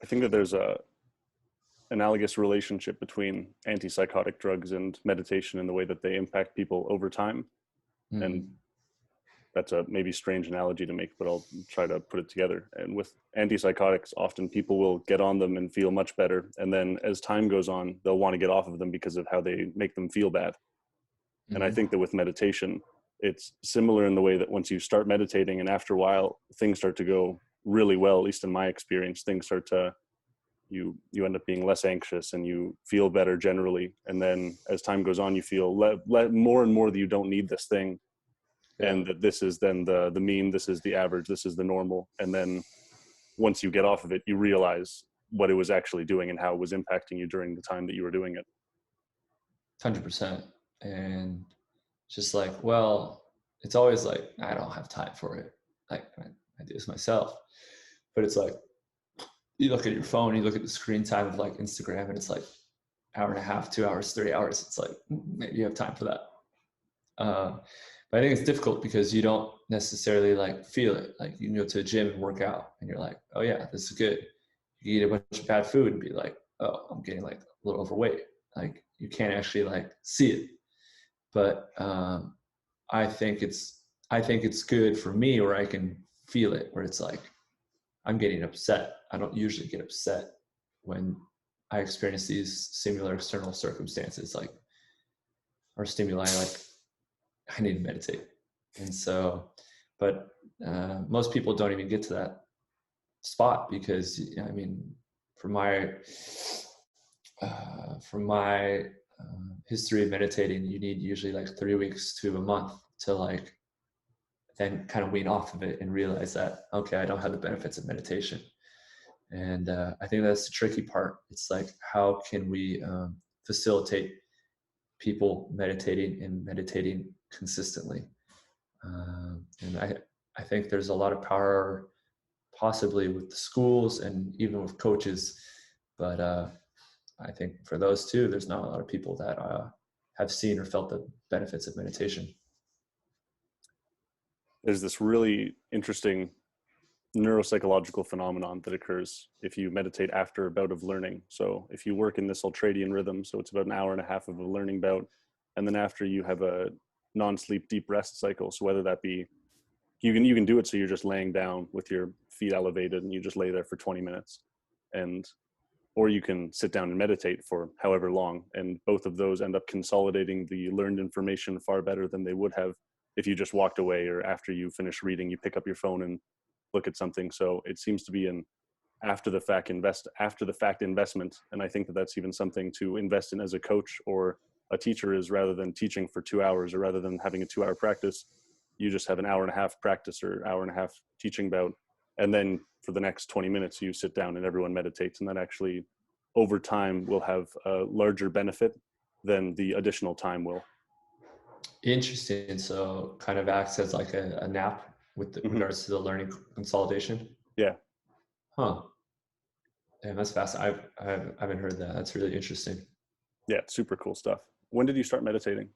I think that there's a analogous relationship between antipsychotic drugs and meditation in the way that they impact people over time. And Mm. that's a maybe strange analogy to make, but I'll try to put it together. And with antipsychotics, often people will get on them and feel much better. And then as time goes on, they'll want to get off of them because of how they make them feel bad. And I Mm-hmm. think that with meditation, it's similar in the way that once you start meditating and after a while, things start to go really well, at least in my experience, things start to, you end up being less anxious and you feel better generally. And then as time goes on, you feel more and more that you don't need this thing. Yeah. And that this is then the mean, this is the average, this is the normal. And then once you get off of it, you realize what it was actually doing and how it was impacting you during the time that you were doing it. 100%. And just like, well, it's always like, I don't have time for it. Like I do this myself, but it's like, you look at your phone, you look at the screen time of like Instagram, and it's like hour and a half, 2 hours, 3 hours. It's like, maybe you have time for that. But I think it's difficult because you don't necessarily like feel it. Like you can go to the gym and work out and you're like, oh yeah, this is good. You eat a bunch of bad food and be like, oh, I'm getting like a little overweight. Like you can't actually like see it. But I think it's good for me where I can feel it, where it's like I'm getting upset. I don't usually get upset when I experience these similar external circumstances, like or stimuli. Like I need to meditate, and so, but most people don't even get to that spot because I mean, from my history of meditating, you need usually like 3 weeks to a month to like then kind of wean off of it and realize that, okay, I don't have the benefits of meditation. And I think that's the tricky part. It's like, how can we facilitate people meditating and meditating consistently? And I think there's a lot of power possibly with the schools and even with coaches. But I think for those two, there's not a lot of people that have seen or felt the benefits of meditation. There's this really interesting neuropsychological phenomenon that occurs if you meditate after a bout of learning. So if you work in this ultradian rhythm, so it's about an hour and a half of a learning bout, and then after you have a non-sleep deep rest cycle. So whether that be, you can do it so you're just laying down with your feet elevated and you just lay there for 20 minutes, and or you can sit down and meditate for however long. And both of those end up consolidating the learned information far better than they would have if you just walked away, or after you finish reading, you pick up your phone and look at something. So it seems to be an after the fact investment. And I think that that's even something to invest in as a coach or a teacher, is rather than teaching for 2 hours or rather than having a 2 hour practice, you just have an hour and a half practice or hour and a half teaching bout. And then for the next 20 minutes, you sit down and everyone meditates. And that actually over time will have a larger benefit than the additional time will. Interesting. So kind of acts as like a nap with regards to the learning consolidation. Yeah. Huh. Damn, that's fast. I haven't heard that. That's really interesting. Yeah. Super cool stuff. When did you start meditating?